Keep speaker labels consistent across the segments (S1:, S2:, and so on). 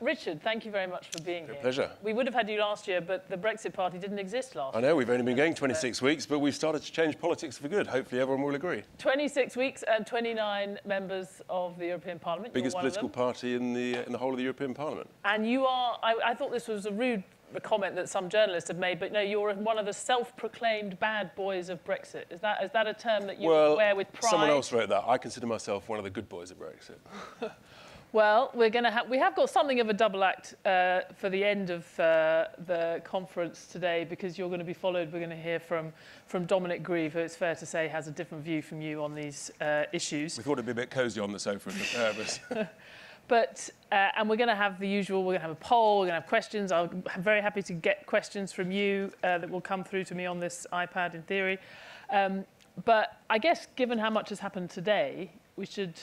S1: Richard, thank you very much for being here.
S2: Pleasure.
S1: We would have had you last year, but the Brexit Party didn't exist last year.
S2: I know, we've only been going 26 weeks, but we've started to change politics for good. Hopefully everyone will agree.
S1: 26 weeks and 29 members of the European Parliament.
S2: Biggest political party in the whole of the European Parliament.
S1: And you are, I thought this was a rude comment that some journalists have made, but no, you're one of the self-proclaimed bad boys of Brexit. Is that a term that you wear with pride?
S2: Someone else wrote that. I consider myself one of the good boys of Brexit.
S1: Well, we have got something of a double act for the end of the conference today, because you're going to be followed. We're going to hear from Dominic Grieve, who it's fair to say has a different view from you on these issues.
S2: We thought it'd be a bit cosy on the sofa for the pair of us.
S1: But, and we're going to have the usual, we're going to have a poll, we're going to have questions. I'm very happy to get questions from you that will come through to me on this iPad in theory. But I guess given how much has happened today, we should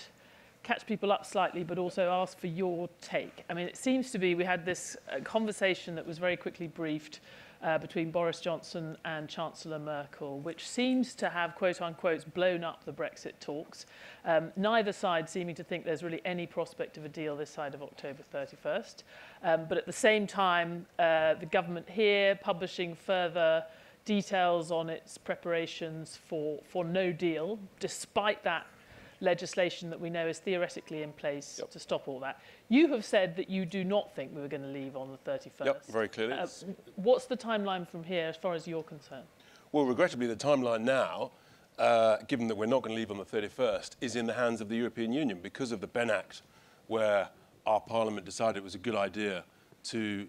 S1: catch people up slightly, but also ask for your take. I mean, it seems to be we had this conversation that was very quickly briefed between Boris Johnson and Chancellor Merkel, which seems to have, quote unquote, blown up the Brexit talks. Neither side seeming to think there's really any prospect of a deal this side of October 31st. But at the same time, the government here publishing further details on its preparations for no deal, despite that legislation that we know is theoretically in place to stop all that. You have said that you do not think we were going to leave on the 31st.
S2: Yep, very clearly.
S1: What's the timeline from here as far as you're concerned?
S2: Well, regrettably, the timeline now, given that we're not going to leave on the 31st, is in the hands of the European Union because of the Ben Act, where our Parliament decided it was a good idea to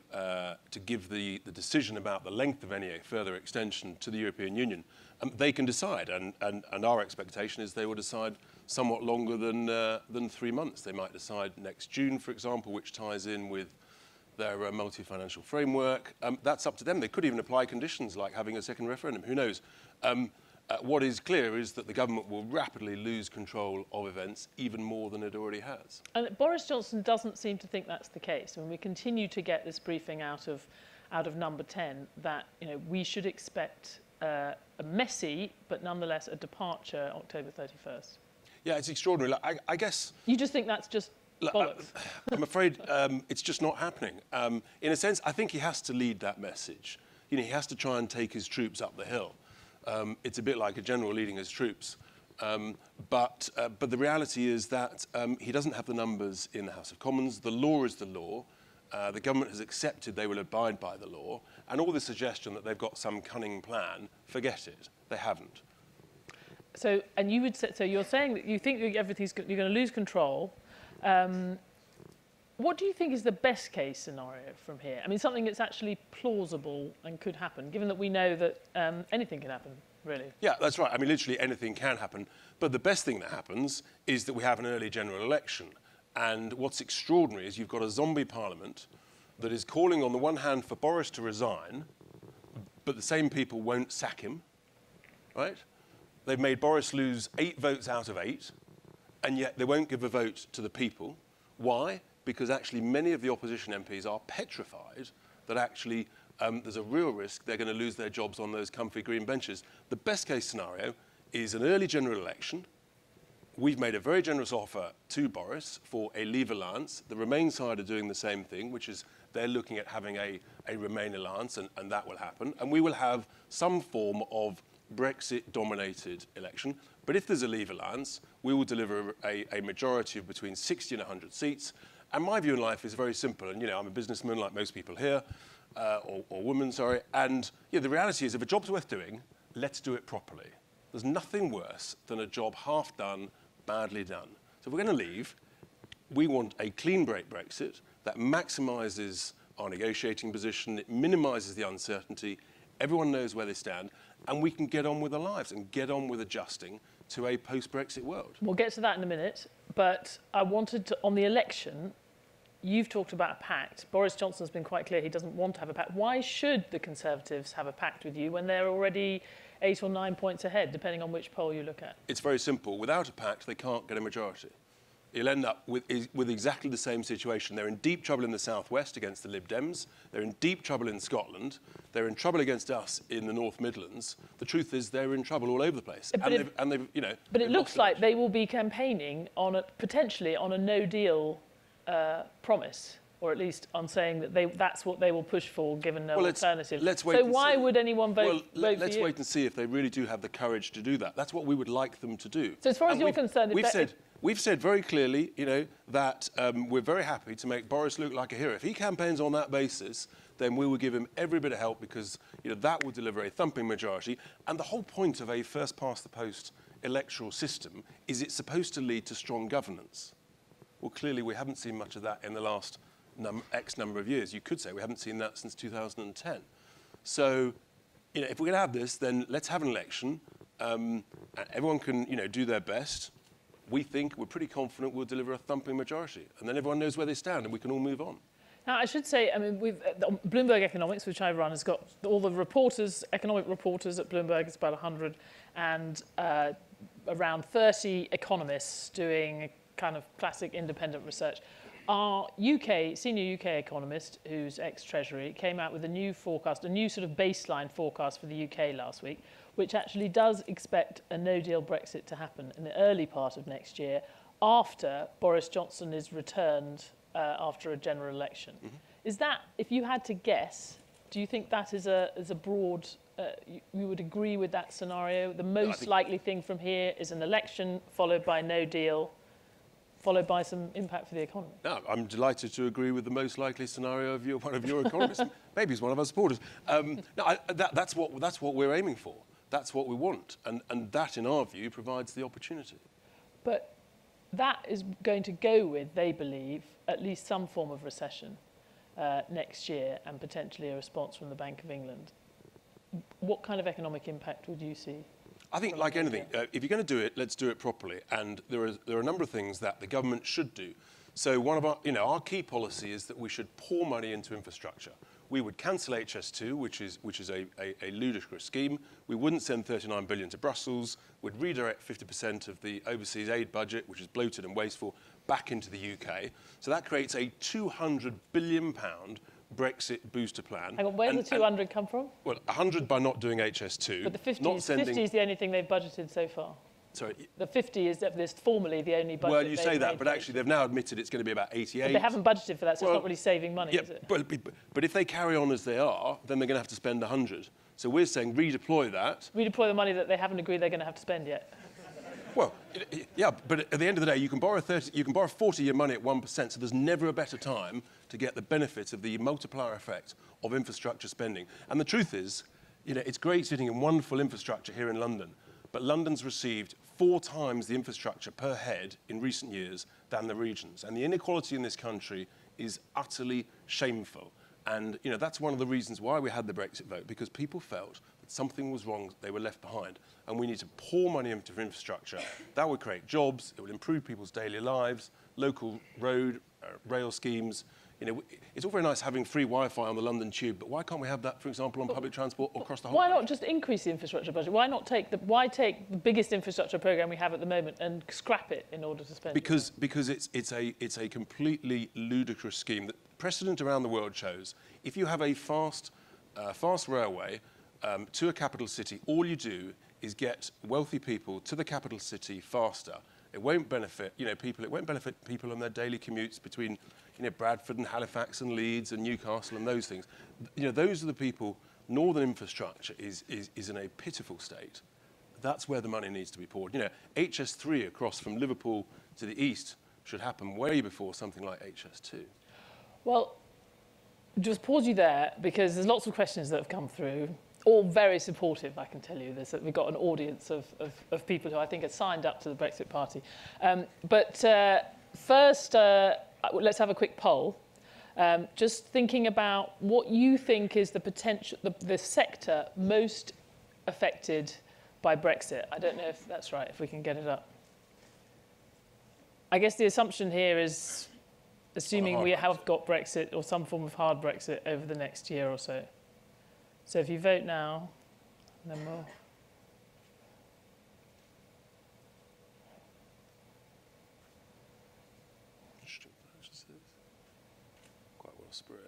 S2: give the decision about the length of any further extension to the European Union. They can decide, and our expectation is they will decide somewhat longer than 3 months. They might decide next June, for example, which ties in with their multi-financial framework. That's up to them. They could even apply conditions like having a second referendum. Who knows? What is clear is that the government will rapidly lose control of events, even more than it already has.
S1: And Boris Johnson doesn't seem to think that's the case. When we continue to get this briefing out of Number 10 that we should expect a messy, but nonetheless a departure October 31st.
S2: Yeah, it's extraordinary. I guess...
S1: You just think that's just bollocks?
S2: I'm afraid it's just not happening. In a sense, I think he has to lead that message. He has to try and take his troops up the hill. It's a bit like a general leading his troops. But the reality is that he doesn't have the numbers in the House of Commons. The law is the law. The government has accepted they will abide by the law. And all the suggestion that they've got some cunning plan, forget it. They haven't.
S1: So, and you would say, so you're saying that you think you're going to lose control. What do you think is the best case scenario from here? I mean, something that's actually plausible and could happen, given that we know that anything can happen, really. Yeah,
S2: that's right. I mean, literally anything can happen. But the best thing that happens is that we have an early general election. And what's extraordinary is you've got a zombie parliament that is calling on the one hand for Boris to resign, but the same people won't sack him, right? They've made Boris lose 8 votes out of 8, and yet they won't give a vote to the people. Why? Because actually many of the opposition MPs are petrified that actually there's a real risk they're going to lose their jobs on those comfy green benches. The best case scenario is an early general election. We've made a very generous offer to Boris for a Leave alliance. The Remain side are doing the same thing, which is they're looking at having a Remain alliance, and that will happen. And we will have some form of Brexit-dominated election. But if there's a Leave alliance, we will deliver a majority of between 60 and 100 seats. And my view in life is very simple. And, I'm a businessman like most people here, or woman, sorry. And the reality is if a job's worth doing, let's do it properly. There's nothing worse than a job half done, badly done. So if we're going to leave, we want a clean break Brexit that maximises our negotiating position, it minimises the uncertainty, everyone knows where they stand, and we can get on with our lives and get on with adjusting to a post-Brexit world.
S1: We'll get to that in a minute, but I wanted to, on the election, you've talked about a pact. Boris Johnson's been quite clear he doesn't want to have a pact. Why should the Conservatives have a pact with you when they're already 8 or 9 points ahead, depending on which poll you look at?
S2: It's very simple. Without a pact, they can't get a majority. You'll end up with exactly the same situation. They're in deep trouble in the southwest against the Lib Dems. They're in deep trouble in Scotland. They're in trouble against us in the North Midlands. The truth is they're in trouble all over the place.
S1: But it looks like they will be campaigning on potentially on a no-deal promise. or at least on saying that that's what they will push for, given no alternative.
S2: Let's wait
S1: so
S2: and
S1: why
S2: see.
S1: would anyone vote for you?
S2: Let's wait and see if they really do have the courage to do that. That's what we would like them to do.
S1: So as far as you're concerned,
S2: we've said very clearly, that we're very happy to make Boris look like a hero. If he campaigns on that basis, then we will give him every bit of help, because that will deliver a thumping majority. And the whole point of a first-past-the-post electoral system is it's supposed to lead to strong governance. Well, clearly we haven't seen much of that in the last X number of years. You could say we haven't seen that since 2010. So, if we're going to have this, then let's have an election. And everyone can, do their best. We're pretty confident we'll deliver a thumping majority. And then everyone knows where they stand and we can all move on.
S1: Now, I should say, Bloomberg Economics, which I run, has got all the reporters, economic reporters at Bloomberg. It's about 100, and around 30 economists doing kind of classic independent research. Our senior UK economist, who's ex-Treasury, came out with a new forecast, a new sort of baseline forecast for the UK last week, which actually does expect a no-deal Brexit to happen in the early part of next year, after Boris Johnson is returned after a general election. Mm-hmm. Is that, if you had to guess, do you think that is a broad, you would agree with that scenario? The most likely thing from here is an election followed by no deal, followed by some impact for the economy.
S2: No, I'm delighted to agree with the most likely scenario of one of your economists. Maybe he's one of our supporters. That's what we're aiming for. That's what we want. And that, in our view, provides the opportunity.
S1: But that is going to go with, they believe, at least some form of recession next year, and potentially a response from the Bank of England. What kind of economic impact would you see?
S2: I think, like anything, if you're going to do it, let's do it properly. And there are a number of things that the government should do. So one of our key policy is that we should pour money into infrastructure. We would cancel HS2, which is a ludicrous scheme. We wouldn't send 39 billion to Brussels. We'd redirect 50% of the overseas aid budget, which is bloated and wasteful, back into the UK. So that creates a £200 billion Brexit booster plan.
S1: Hang on, where's the 200 come from?
S2: Well, 100 by not doing HS2.
S1: But the 50 is the only thing they've budgeted so far.
S2: Sorry.
S1: The 50 is formally the only budget.
S2: Well, you say that, but actually they've now admitted it's going to be about 88.
S1: But they haven't budgeted for that, so it's not really saving money, is it?
S2: But if they carry on as they are, then they're going to have to spend 100. So we're saying redeploy that.
S1: Redeploy the money that they haven't agreed they're going to have to spend yet.
S2: Well, yeah, but at the end of the day, you can borrow 40-year money at 1%, so there's never a better time to get the benefit of the multiplier effect of infrastructure spending. And the truth is, it's great sitting in wonderful infrastructure here in London, but London's received 4 times the infrastructure per head in recent years than the regions. And the inequality in this country is utterly shameful. And that's one of the reasons why we had the Brexit vote, because people felt that something was wrong, they were left behind. And we need to pour money into infrastructure. That would create jobs, it would improve people's daily lives, local road, rail schemes. It's all very nice having free Wi-Fi on the London Tube, but why can't we have that, for example, on public transport across the whole
S1: country?
S2: Why
S1: not just increase the infrastructure budget? Why take the biggest infrastructure programme we have at the moment and scrap it in order to spend
S2: because it's a completely ludicrous scheme. The precedent around the world shows if you have a fast railway to a capital city, all you do is get wealthy people to the capital city faster. It won't benefit people. It won't benefit people on their daily commutes between Bradford and Halifax and Leeds and Newcastle and those things. Those are the people. Northern infrastructure is in a pitiful state. That's where the money needs to be poured. HS3 across from Liverpool to the east should happen way before something like HS2.
S1: Well, just pause you there, because there's lots of questions that have come through, all very supportive, I can tell you this. We've got an audience of people who I think are signed up to the Brexit Party. First, let's have a quick poll. Just thinking about what you think is the potential, the sector most affected by Brexit. I don't know if that's right, if we can get it up. I guess the assumption here is assuming we have got Brexit or some form of hard Brexit over the next year or so. So if you vote now, then we'll...
S2: Quite well spread.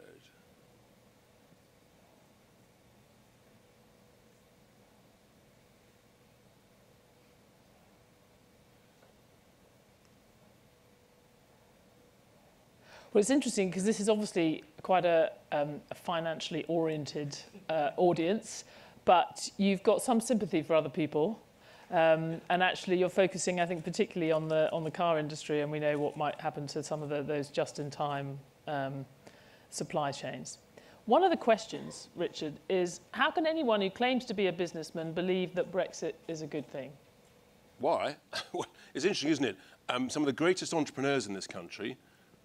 S1: Well, it's interesting because this is obviously quite a financially oriented audience, but you've got some sympathy for other people. And actually, you're focusing, I think, particularly on the car industry, and we know what might happen to some of those just-in-time supply chains. One of the questions, Richard, is how can anyone who claims to be a businessman believe that Brexit is a good thing?
S2: Why? Well, it's interesting, isn't it? Some of the greatest entrepreneurs in this country,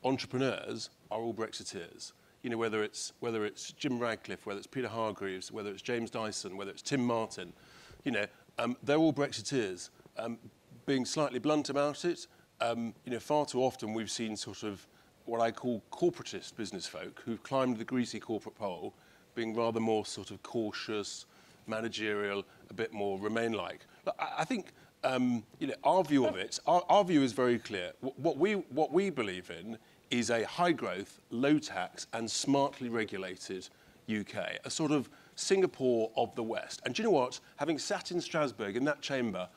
S2: entrepreneurs, are all Brexiteers. You know, whether it's Jim Radcliffe, whether it's Peter Hargreaves, whether it's James Dyson, whether it's Tim Martin, you know, they're all Brexiteers. Being slightly blunt about it, you know, far too often we've seen sort of what I call corporatist business folk who've climbed the greasy corporate pole, being rather more sort of cautious, managerial, a bit more Remain-like. I think, you know, our view of it, our view is very clear. What we believe in is a high-growth, low-tax and smartly regulated UK, a sort of Singapore of the West. And do you know what? Having sat in Strasbourg in that chamber,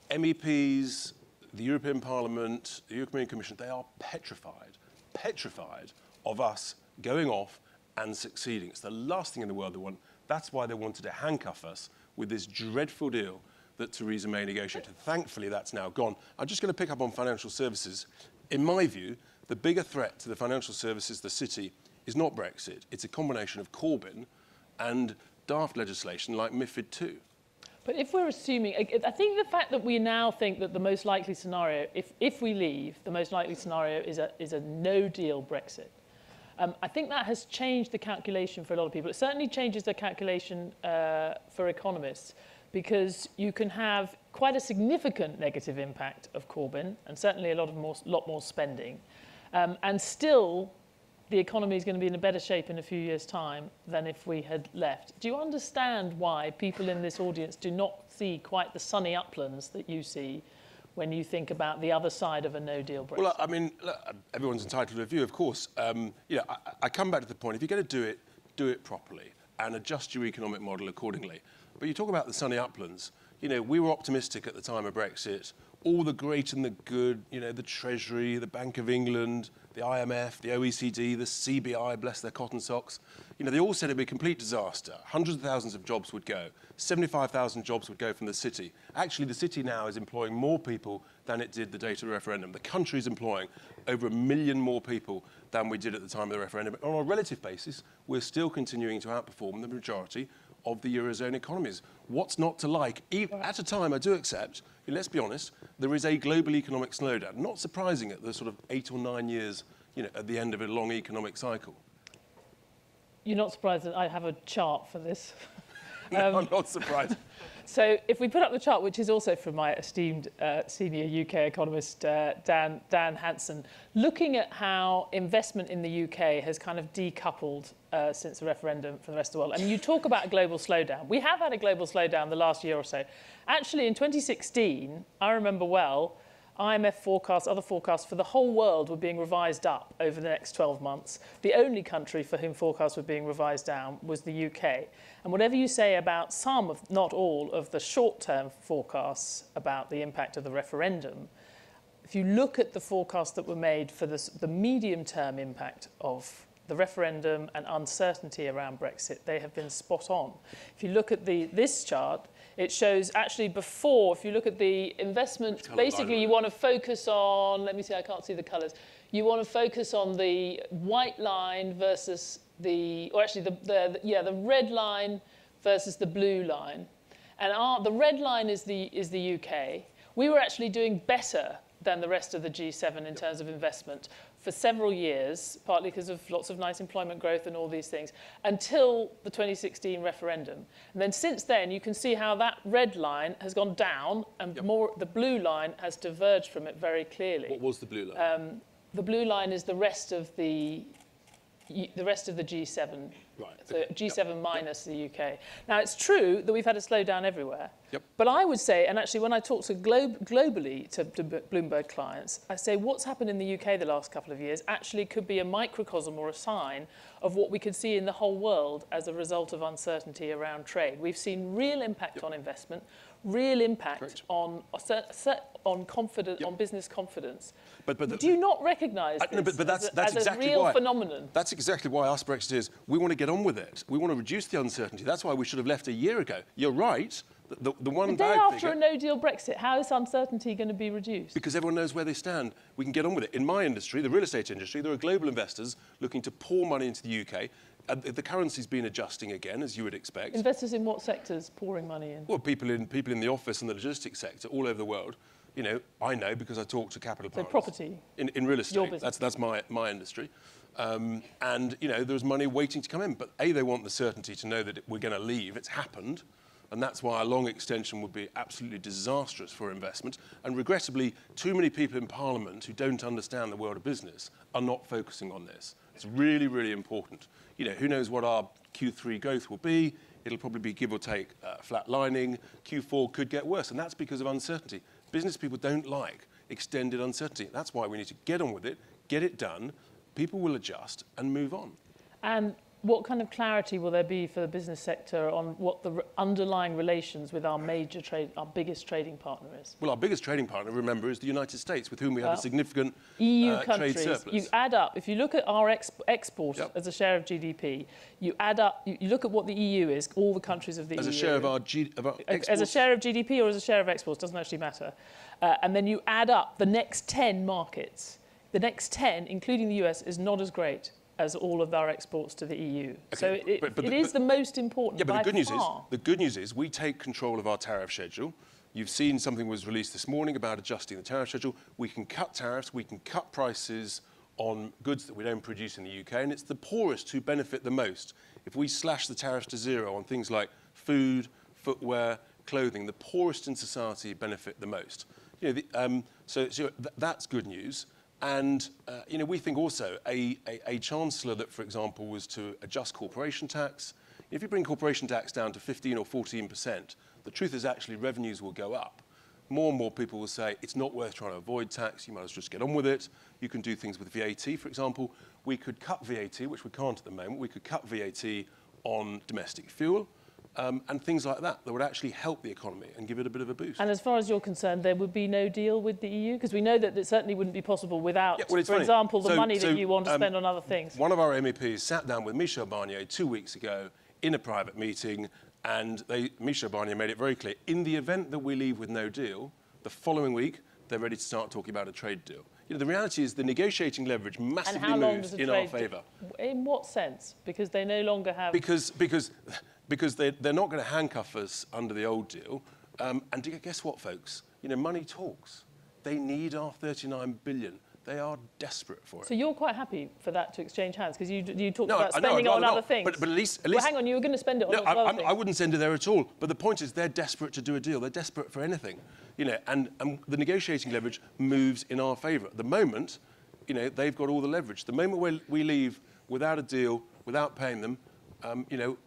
S2: MEPs, the European Parliament, the European Commission, they are petrified of us going off and succeeding. It's the last thing in the world they want. That's why they wanted to handcuff us with this dreadful deal that Theresa May negotiated. Thankfully, that's now gone. I'm just going to pick up on financial services. In my view, the bigger threat to the financial services, the city, is not Brexit. It's a combination of Corbyn and daft legislation like MiFID II.
S1: But if we're assuming, I think the fact that we now think that the most likely scenario, if we leave, the most likely scenario is a no-deal Brexit. I think that has changed the calculation for a lot of people. It certainly changes the calculation for economists, because you can have quite a significant negative impact of Corbyn, and certainly a lot more spending, and still the economy is going to be in a better shape in a few years' time than if we had left. Do you understand why people in this audience do not see quite the sunny uplands that you see when you think about the other side of a no-deal Brexit?
S2: Well, I mean, look, everyone's entitled to a view, of course. You know, I come back to the point, if you're going to do it properly and adjust your economic model accordingly. But you talk about the sunny uplands. You know, we were optimistic at the time of Brexit. All the great and the good, you know, the Treasury, the Bank of England, the IMF, the OECD, the CBI, bless their cotton socks, you know, they all said it would be a complete disaster. Hundreds of thousands of jobs would go. 75,000 jobs would go from the city. Actually, the city now is employing more people than it did the date of the referendum. The country is employing over 1 million more people than we did at the time of the referendum. On a relative basis, we're still continuing to outperform the majority of the Eurozone economies. What's not to like? At a time, I do accept, let's be honest, there is a global economic slowdown. Not surprising at the sort of 8 or 9 years, you know, at the end of a long economic cycle.
S1: You're not surprised that I have a chart for this?
S2: No, I'm not surprised.
S1: So if we put up the chart, which is also from my esteemed senior UK economist, Dan Hansen, looking at how investment in the UK has kind of decoupled since the referendum from the rest of the world. And you talk about a global slowdown. We have had a global slowdown the last year or so. Actually, in 2016, I remember well, IMF forecasts, other forecasts for the whole world were being revised up over the next 12 months. The only country for whom forecasts were being revised down was the UK. And whatever you say about some, of, not all, of the short-term forecasts about the impact of the referendum, if you look at the forecasts that were made for the medium-term impact of the referendum and uncertainty around Brexit, they have been spot on. If you look at this chart, it shows actually before, if you look at the investment, basically you want to focus on, let me see, I can't see the colours. You want to focus on the white line versus the red line versus the blue line. And the red line is the UK. We were actually doing better than the rest of the G7 in terms of investment for several years, partly because of lots of nice employment growth and all these things, until the 2016 referendum. And then since then, you can see how that red line has gone down, and the blue line has diverged from it very clearly.
S2: What was the blue line?
S1: The blue line is the rest of the G7.
S2: Right.
S1: So G7 minus the UK. Now, it's true that we've had a slowdown everywhere.
S2: Yep.
S1: But I would say, and actually when I talk to globally to Bloomberg clients, I say what's happened in the UK the last couple of years actually could be a microcosm or a sign of what we could see in the whole world as a result of uncertainty around trade. We've seen real impact on investment, real impact on confidence, on business confidence. But do you not recognise this as exactly a real phenomenon?
S2: That's exactly why us Brexiteers, we want to get on with it. We want to reduce the uncertainty. That's why we should have left a year ago. You're right. The one
S1: the day after a no-deal Brexit, how is uncertainty going to be reduced?
S2: Because everyone knows where they stand. We can get on with it. In my industry, the real estate industry, there are global investors looking to pour money into the UK. The currency's been adjusting again, as you would expect.
S1: Investors in what sectors pouring money in?
S2: Well, people in the office and the logistics sector all over the world. You know, I know because I talk to capital partners.
S1: So property?
S2: In real estate.
S1: Your business.
S2: That's my industry. And, you know, there's money waiting to come in. But, A, they want the certainty to know that we're going to leave. It's happened. And that's why a long extension would be absolutely disastrous for investment. And regrettably, too many people in Parliament who don't understand the world of business are not focusing on this. It's really, really important. You know, who knows what our Q3 growth will be? It'll probably be give or take flat lining. Q4 could get worse, and that's because of uncertainty. Business people don't like extended uncertainty. That's why we need to get on with it, get it done. People will adjust and move on.
S1: And what kind of clarity will there be for the business sector on what the underlying relations with our biggest trading partner is?
S2: Well, our biggest trading partner, remember, is the United States, with whom we have a significant
S1: EU
S2: trade
S1: countries.
S2: surplus.
S1: You add up, if you look at our export as a share of GDP, you add up, you look at what the EU is, all the countries of the EU.
S2: As a share of our exports?
S1: As a share of GDP or as a share of exports, doesn't actually matter. And then you add up the next 10 markets. The next 10, including the US, is not as great as all of our exports to the EU. Okay, so it is the most important by far.
S2: The good news is we take control of our tariff schedule. You've seen something was released this morning about adjusting the tariff schedule. We can cut tariffs, we can cut prices on goods that we don't produce in the UK, and it's the poorest who benefit the most. If we slash the tariffs to zero on things like food, footwear, clothing, the poorest in society benefit the most. You know, so that's good news. And you know, we think also a chancellor that, for example, was to adjust corporation tax. If you bring corporation tax down to 15 or 14%, the truth is actually revenues will go up. More and more people will say it's not worth trying to avoid tax. You might as well just get on with it. You can do things with VAT, for example. We could cut VAT, which we can't at the moment. We could cut VAT on domestic fuel. And things like that would actually help the economy and give it a bit of a boost.
S1: And as far as you're concerned, there would be no deal with the EU? Because we know that it certainly wouldn't be possible without, for example, the money that you want to spend on other things.
S2: One of our MEPs sat down with Michel Barnier 2 weeks ago in a private meeting, and Michel Barnier made it very clear, in the event that we leave with no deal, the following week, they're ready to start talking about a trade deal. You know, the reality is the negotiating leverage massively moves in our favour.
S1: In what sense? Because they no longer have...
S2: Because they're not going to handcuff us under the old deal. And guess what, folks? You know, money talks. They need our 39 billion. They are desperate for it.
S1: So you're quite happy for that to exchange hands? Because you talked about spending it on other things.
S2: But at least...
S1: Well, hang on, you were going to spend it on other things.
S2: I wouldn't send it there at all. But the point is they're desperate to do a deal. They're desperate for anything. You know, and the negotiating leverage moves in our favour. At the moment, you know, they've got all the leverage. The moment we leave without a deal, without paying them, you know,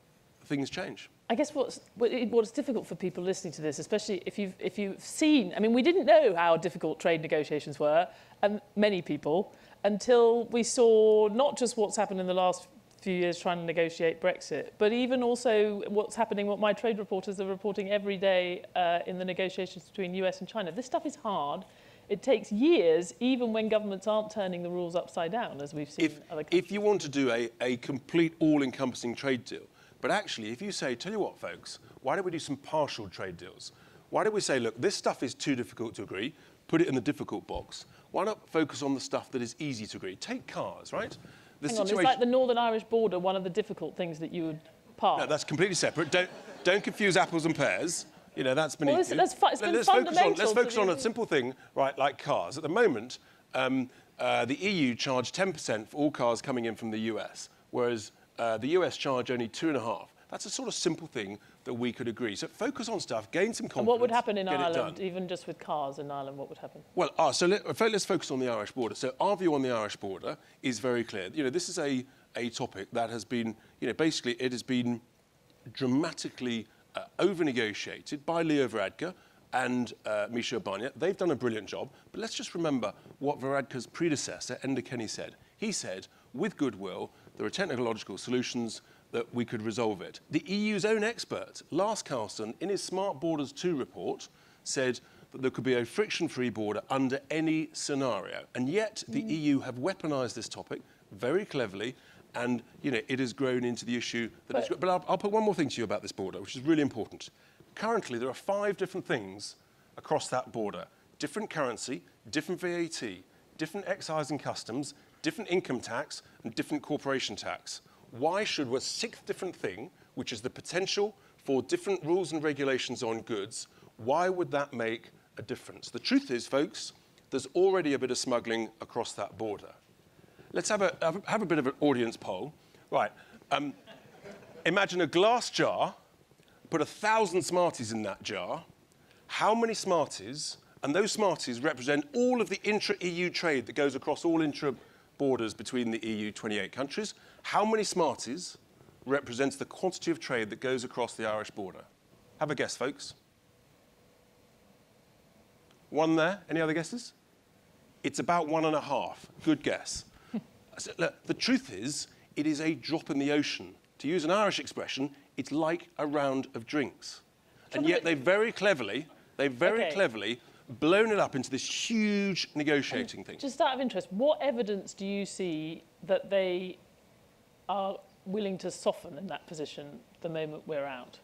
S2: things change.
S1: I guess what's difficult for people listening to this, especially if you've seen, I mean, we didn't know how difficult trade negotiations were, and many people, until we saw not just what's happened in the last few years trying to negotiate Brexit, but even also what's happening, what my trade reporters are reporting every day in the negotiations between US and China. This stuff is hard. It takes years, even when governments aren't turning the rules upside down, as we've seen in other countries.
S2: If you want to do a complete all-encompassing trade deal, but actually, if you say, tell you what, folks, why don't we do some partial trade deals? Why don't we say, look, this stuff is too difficult to agree, put it in the difficult box. Why not focus on the stuff that is easy to agree? Take cars, right?
S1: Hang on, it's like the Northern Irish border, one of the difficult things that you would pass.
S2: No, that's completely separate. Don't confuse apples and pears. You know, that's beneath you.
S1: Let's
S2: focus on a simple thing, right, like cars. At the moment, the EU charge 10% for all cars coming in from the US, whereas the US charge only 2.5%. That's a sort of simple thing that we could agree. So focus on stuff, gain some confidence.
S1: And what would happen in Ireland, even just with cars in Ireland, what would happen?
S2: Well, so let's focus on the Irish border. So our view on the Irish border is very clear. You know, this is a topic that has been, you know, basically it has been dramatically over-negotiated by Leo Varadkar and Michel Barnier. They've done a brilliant job, but let's just remember what Varadkar's predecessor, Enda Kenny, said. He said, with goodwill, there are technological solutions that we could resolve it. The EU's own expert, Lars Carlson, in his Smart Borders 2 report, said that there could be a friction-free border under any scenario. And yet the EU have weaponised this topic very cleverly, and it has grown into the issue that but I'll put one more thing to you about this border, which is really important. Currently, there are 5 different things across that border. Different currency, different VAT, different excise and customs, different income tax, and different corporation tax. Why should a 6th different thing, which is the potential for different rules and regulations on goods, why would that make a difference? The truth is, folks, there's already a bit of smuggling across that border. Let's have a bit of an audience poll. Right. Imagine a glass jar, put 1,000 Smarties in that jar. How many Smarties, and those Smarties represent all of the intra-EU trade that goes across all borders between the EU 28 countries. How many Smarties represents the quantity of trade that goes across the Irish border? Have a guess, folks. 1 there. Any other guesses? It's about 1.5. Good guess. Look, the truth is, it is a drop in the ocean. To use an Irish expression, it's like a round of drinks. And yet they've very cleverly blown it up into this huge negotiating thing.
S1: Just out of interest, what evidence do you see that they are willing to soften in that position the moment we're out?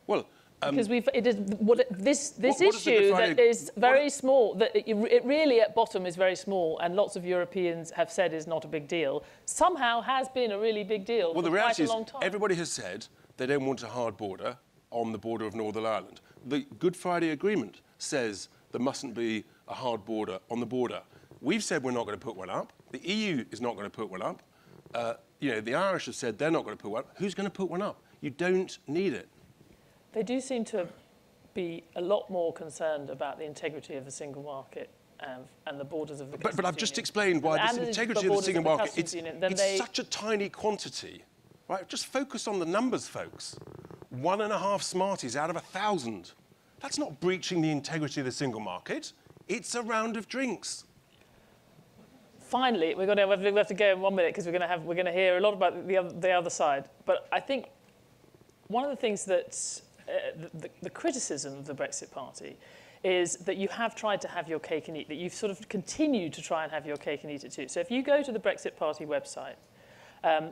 S2: Well,
S1: because this issue that is very small, that it really at bottom is very small, and lots of Europeans have said is not a big deal, somehow has been a really big deal for quite a long time.
S2: Everybody has said they don't want a hard border on the border of Northern Ireland. The Good Friday Agreement says there mustn't be a hard border on the border. We've said we're not going to put one up. The EU is not going to put one up. The Irish have said they're not going to put one up. Who's going to put one up? You don't need it.
S1: They do seem to be a lot more concerned about the integrity of the single market and the borders of the customs
S2: But I've just explained why this integrity of the single market, it's such a tiny quantity. Right? Just focus on the numbers, folks. 1.5 Smarties out of 1,000. That's not breaching the integrity of the single market. It's a round of drinks.
S1: Finally, we have to go in 1 minute because we're going to hear a lot about the other side. But I think one of the things that the criticism of the Brexit Party is that you have tried to have your cake and eat, that you've sort of continued to try and have your cake and eat it too. So if you go to the Brexit Party website,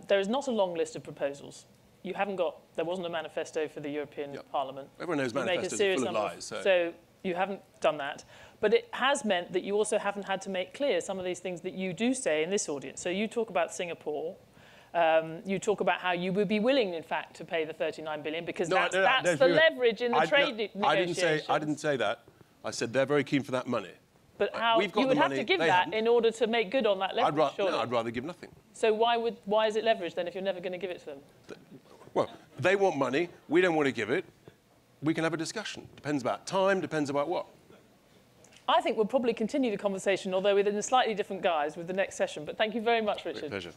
S1: there is not a long list of proposals. There wasn't a manifesto for the European Parliament.
S2: Everyone knows manifestos are full of lies.
S1: So you haven't done that. But it has meant that you also haven't had to make clear some of these things that you do say in this audience. So you talk about Singapore. You talk about how you would be willing, in fact, to pay the 39 billion because that's the leverage in the trade negotiations.
S2: I didn't say that. I said they're very keen for that money.
S1: But how you would have to give that in order to make good on that leverage, surely.
S2: No, I'd rather give nothing.
S1: So why is it leverage then if you're never going to give it to them?
S2: Well, they want money. We don't want to give it. We can have a discussion. Depends about time, depends about what.
S1: I think we'll probably continue the conversation, although within a slightly different guise, with the next session. But thank you very much, Richard.
S2: Great pleasure.